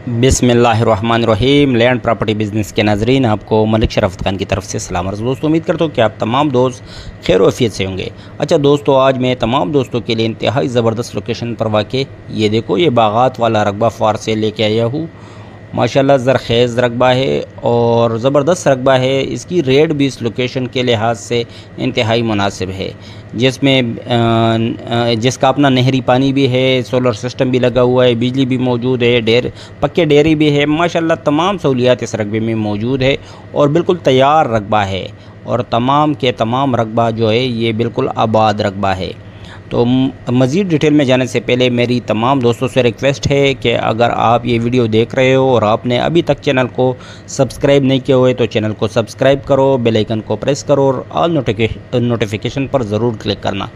बिस्मिल्लाहिर्रहमानिर्रहीम। Land property business के नाजरीन, आपको मलिक शरफ़त खान की तरफ से सलाम अर्ज़। दोस्तों, उम्मीद करता हूँ कि आप तमाम दोस्त खैर वफ़ियत से होंगे। अच्छा दोस्तों, आज मैं तमाम दोस्तों के लिए इंतहाई ज़बरदस्त लोकेशन पर वाक़े ये देखो, ये बागात वाला रकबा फार से लेके आया हूँ। माशाल्लाह ज़रख़ेज़ रकबा है और ज़बरदस्त रकबा है। इसकी रेट भी इस लोकेशन के लिहाज से इंतहाई मुनासिब है, जिसका अपना नहरी पानी भी है, सोलर सिस्टम भी लगा हुआ है, बिजली भी मौजूद है, पक्के डेयरी भी है। माशाल्लाह तमाम सहूलियात इस रकबे में मौजूद है और बिल्कुल तैयार रकबा है। और तमाम के तमाम रकबा जो है ये बिल्कुल आबाद रकबा है। तो मज़ीद डिटेल में जाने से पहले मेरी तमाम दोस्तों से रिक्वेस्ट है कि अगर आप ये वीडियो देख रहे हो और आपने अभी तक चैनल को सब्सक्राइब नहीं किया हुआ है तो चैनल को सब्सक्राइब करो, बेल आइकन को प्रेस करो और ऑल नोटिफिकेशन पर ज़रूर क्लिक करना।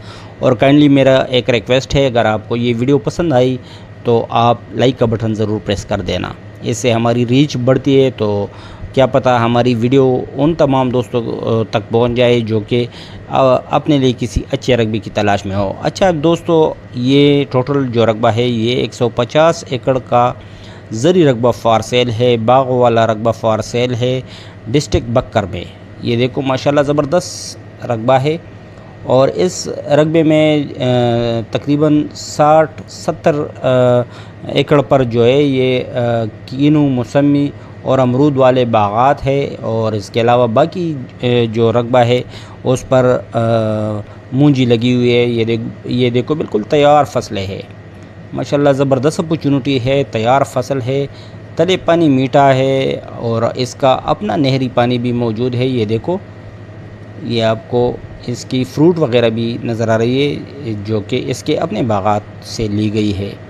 और काइंडली मेरा एक रिक्वेस्ट है, अगर आपको ये वीडियो पसंद आई तो आप लाइक का बटन ज़रूर प्रेस कर देना। इससे हमारी रीच बढ़ती है, तो क्या पता हमारी वीडियो उन तमाम दोस्तों तक पहुंच जाए जो कि अपने लिए किसी अच्छे रकबे की तलाश में हो। अच्छा दोस्तों, ये टोटल जो रकबा है ये 150 एकड़ का ज़री रकबा फार सेल है, बाग वाला रकबा फार सेल है, डिस्ट्रिक्ट बक्कर में। ये देखो माशाल्लाह ज़बरदस्त रकबा है और इस रकबे में तकरीबन 60-70 एकड़ पर जो है ये कीनू, मौसमी और अमरूद वाले बागात है। और इसके अलावा बाकी जो रकबा है उस पर मूंजी लगी हुई है। ये देखो बिल्कुल तैयार फसलें है। माशाल्लाह ज़बरदस्त अपॉर्चुनिटी है, तैयार फसल है, तले पानी मीठा है और इसका अपना नहरी पानी भी मौजूद है। ये देखो, ये आपको इसकी फ्रूट वगैरह भी नज़र आ रही है जो कि इसके अपने बागात से ली गई है।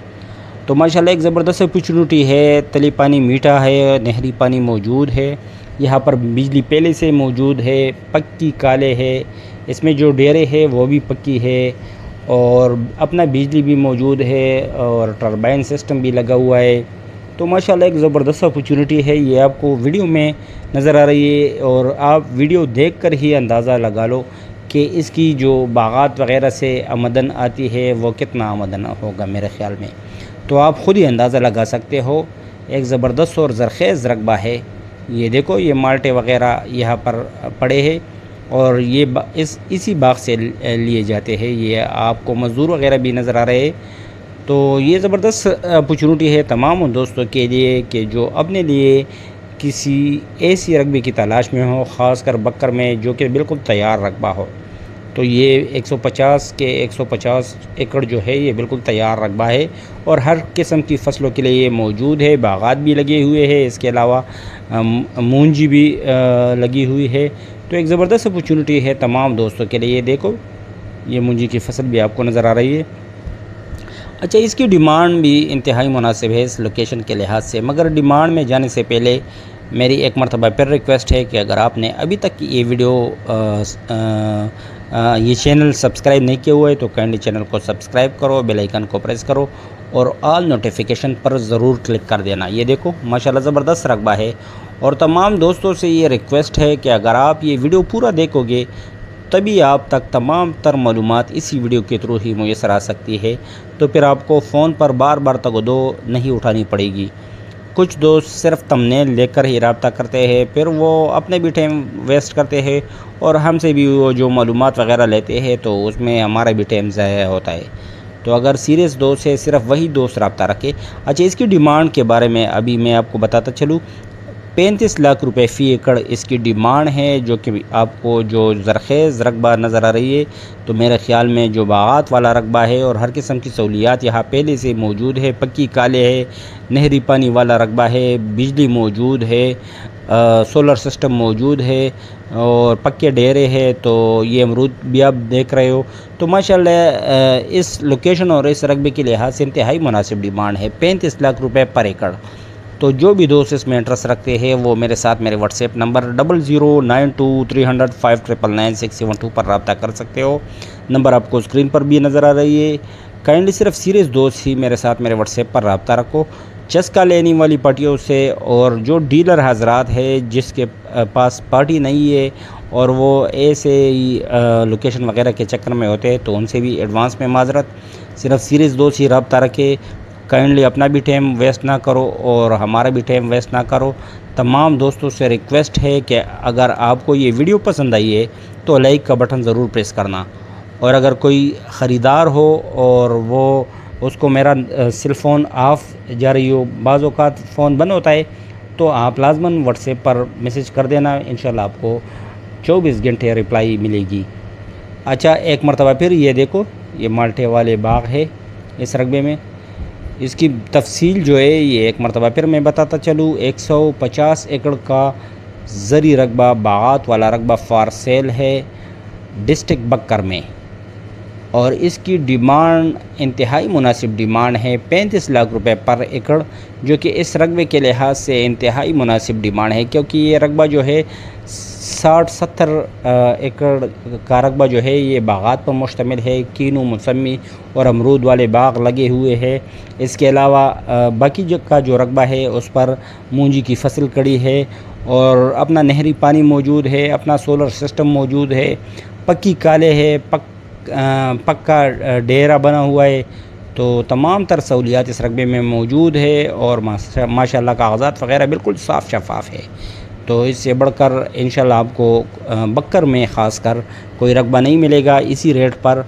तो माशाल्लाह एक ज़बरदस्त अपॉर्चुनिटी है, तली पानी मीठा है, नहरी पानी मौजूद है। यहाँ पर बिजली पहले से मौजूद है, पक्की काले है। इसमें जो डेरे है वो भी पक्की है और अपना बिजली भी मौजूद है और टरबाइन सिस्टम भी लगा हुआ है। तो माशाल्लाह एक ज़बरदस्त अपॉर्चुनिटी है, ये आपको वीडियो में नज़र आ रही है और आप वीडियो देखकर ही अंदाज़ा लगा लो कि इसकी जो बागात वगैरह से आमदन आती है वो कितना आमदन होगा मेरे ख़्याल में। तो आप ख़ुद ही अंदाज़ा लगा सकते हो। एक ज़बरदस्त और ज़रख़ेज़ रकबा है। ये देखो, ये माल्टे वगैरह यहाँ पर पड़े हैं और ये इसी बाग से लिए जाते हैं। ये आपको मज़दूर वगैरह भी नज़र आ रहे हैं। तो ये ज़बरदस्त अपॉर्चुनिटी है तमाम उन दोस्तों के लिए कि जो अपने लिए किसी ऐसी रकबे की तलाश में हो, ख़ासकर बक्कर में, जो कि बिल्कुल तैयार रकबा हो। तो ये 150 एकड़ जो है ये बिल्कुल तैयार रकबा है और हर किस्म की फसलों के लिए ये मौजूद है। बागात भी लगे हुए हैं, इसके अलावा मूंजी भी लगी हुई है। तो एक ज़बरदस्त अपॉर्चुनिटी है तमाम दोस्तों के लिए। ये देखो, ये मूंजी की फसल भी आपको नज़र आ रही है। अच्छा, इसकी डिमांड भी इंतहाई मुनासिब है इस लोकेशन के लिहाज से। मगर डिमांड में जाने से पहले मेरी एक मरतबा फिर रिक्वेस्ट है कि अगर आपने अभी तक ये वीडियो ये चैनल सब्सक्राइब नहीं किया हुआ है तो काइंडली चैनल को सब्सक्राइब करो, बेल आइकन को प्रेस करो और ऑल नोटिफिकेशन पर ज़रूर क्लिक कर देना। ये देखो माशाल्लाह ज़बरदस्त रकबा है और तमाम दोस्तों से ये रिक्वेस्ट है कि अगर आप ये वीडियो पूरा देखोगे तभी आप तक तमाम तर मालूमात इसी वीडियो के थ्रू ही मुयसर आ सकती है। तो फिर आपको फ़ोन पर बार बार तगदो नहीं उठानी पड़ेगी। कुछ दोस्त सिर्फ थंबनेल लेकर ही रब्ता करते हैं, फिर वो अपने भी टाइम वेस्ट करते हैं और हमसे भी वो जो मालूमात वगैरह लेते हैं तो उसमें हमारा भी टाइम ज़ाया होता है। तो अगर सीरियस दोस्त है, सिर्फ वही दोस्त रब्ता रखे। अच्छा, इसकी डिमांड के बारे में अभी मैं आपको बताता चलूँ। 35 लाख रुपए फ़ी एकड़ इसकी डिमांड है, जो कि आपको जो ज़रख़ेज़ रकबा नज़र आ रही है। तो मेरे ख़्याल में जो बागात वाला रकबा है और हर किस्म की सहूलियात यहाँ पहले से मौजूद है। पक्की काले है, नहरी पानी वाला रकबा है, बिजली मौजूद है, सोलर सिस्टम मौजूद है और पक्के डेरे है। तो ये अमरूद भी आप देख रहे हो। तो माशाल्लाह इस लोकेशन और इस रकबे के लिहाज से इंतहाई मुनासिब डिमांड है, 35 लाख रुपए पर एकड़। तो जो भी दोस्त इसमें इंटरेस्ट रखते हैं वो मेरे साथ मेरे व्हाट्सएप नंबर 009230599672 पर रब्ता कर सकते हो। नंबर आपको स्क्रीन पर भी नज़र आ रही है। काइंडली सिर्फ सीरियस दोस्त ही मेरे साथ मेरे व्हाट्सएप पर रब्ता रखो। चस्का लेने वाली पार्टियों से और जो डीलर हजरात है जिसके पास पार्टी नहीं है और वो ऐसे ही लोकेशन वगैरह के चक्कर में होते हैं तो उनसे भी एडवांस में माजरत। सिर्फ सीरियस दोस्त ही रब्ता रखे काइंडली अपना भी टाइम वेस्ट ना करो और हमारा भी टाइम वेस्ट ना करो। तमाम दोस्तों से रिक्वेस्ट है कि अगर आपको ये वीडियो पसंद आई है तो लाइक का बटन ज़रूर प्रेस करना, और अगर कोई ख़रीदार हो और वो उसको मेरा सेल फ़ोन ऑफ जा रही हो, बाज़ औक़ात फ़ोन बंद होता है, तो आप लाजमन व्हाट्सएप पर मैसेज कर देना, इंशाल्लाह आपको 24 घंटे रिप्लाई मिलेगी। अच्छा, एक मरतबा फिर ये देखो, ये माल्टे वाले बाग है इस रकबे में। इसकी तफसील जो है ये एक मरतबा फिर मैं बताता चलूँ। 150 एकड़ का ज़री रकबा, बागात वाला रकबा फॉर सेल है डिस्ट्रिक्ट बक्कर में, और इसकी डिमांड इंतहाई मुनासिब डिमांड है 35 लाख रुपए पर एकड़, जो कि इस रकबे के लिहाज से इंतहाई मुनासिब डिमांड है, क्योंकि ये रकबा जो है 60-70 एकड़ का रकबा जो है ये बागात पर मुश्तमिल है। कीनू, मौसमी और अमरूद वाले बाग लगे हुए हैं। इसके अलावा बाकी का जो रकबा है उस पर मूंजी की फसल कड़ी है, और अपना नहरी पानी मौजूद है, अपना सोलर सिस्टम मौजूद है, पक्की काले है, पक्का डेरा बना हुआ है। तो तमाम तर सहूलियात इस रकबे में मौजूद है, और माशाल्लाह कागज़ात वग़ैरह बिल्कुल साफ़ शफ़ाफ़ है। तो इससे बढ़कर इंशाल्लाह आपको बक्कर में ख़ास कर कोई रकबा नहीं मिलेगा इसी रेट पर।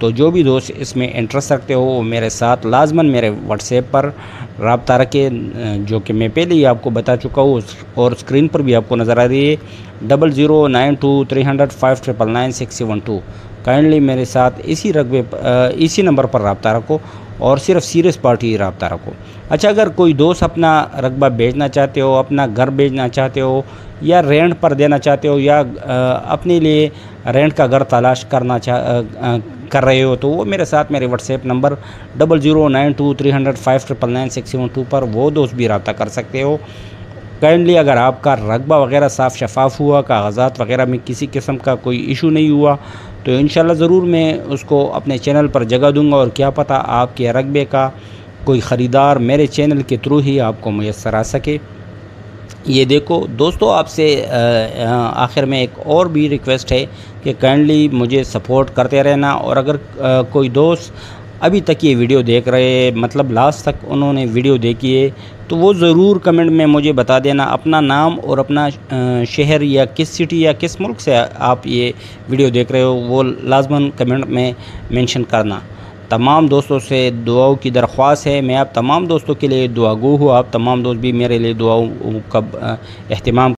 तो जो भी दोस्त इसमें इंटरेस्ट रखते हो वो मेरे साथ लाजमन मेरे व्हाट्सएप पर रब्ता रखें, जो कि मैं पहले ही आपको बता चुका हूँ, और स्क्रीन पर भी आपको नज़र आ रही है 009230599672। काइंडली मेरे साथ इसी रकबे इसी नंबर पर रब्ता रखो, और सिर्फ सीरियस पार्टी रब्ता रखो। अच्छा, अगर कोई दोस्त अपना रकबा बेचना चाहते हो, अपना घर बेचना चाहते हो, या रेंट पर देना चाहते हो, या अपने लिए रेंट का घर तलाश कर रहे हो, तो वो मेरे साथ मेरे व्हाट्सएप नंबर 009230599672 पर वो दोस्त भी रब्ता कर सकते हो। काइंडली अगर आपका रकबा वगैरह साफ़ शफ़ाफ़ हुआ, कागज़ात वगैरह में किसी किस्म का कोई इशू नहीं हुआ, तो इंशाल्लाह ज़रूर मैं उसको अपने चैनल पर जगह दूंगा, और क्या पता आपके रकबे का कोई ख़रीदार मेरे चैनल के थ्रू ही आपको मुयस्सर आ सके। ये देखो दोस्तों, आपसे आखिर में एक और भी रिक्वेस्ट है कि काइंडली मुझे सपोर्ट करते रहना, और अगर कोई दोस्त अभी तक ये वीडियो देख रहे, मतलब लास्ट तक उन्होंने वीडियो देखी है, तो वो ज़रूर कमेंट में मुझे बता देना अपना नाम और अपना शहर या किस सिटी या किस मुल्क से आप ये वीडियो देख रहे हो, वो लाजमन कमेंट में मेंशन करना। तमाम दोस्तों से दुआओं की दरख्वास्त है, मैं आप तमाम दोस्तों के लिए दुआगो हूँ, आप तमाम दोस्त भी मेरे लिए दुआओं का एहतिमाम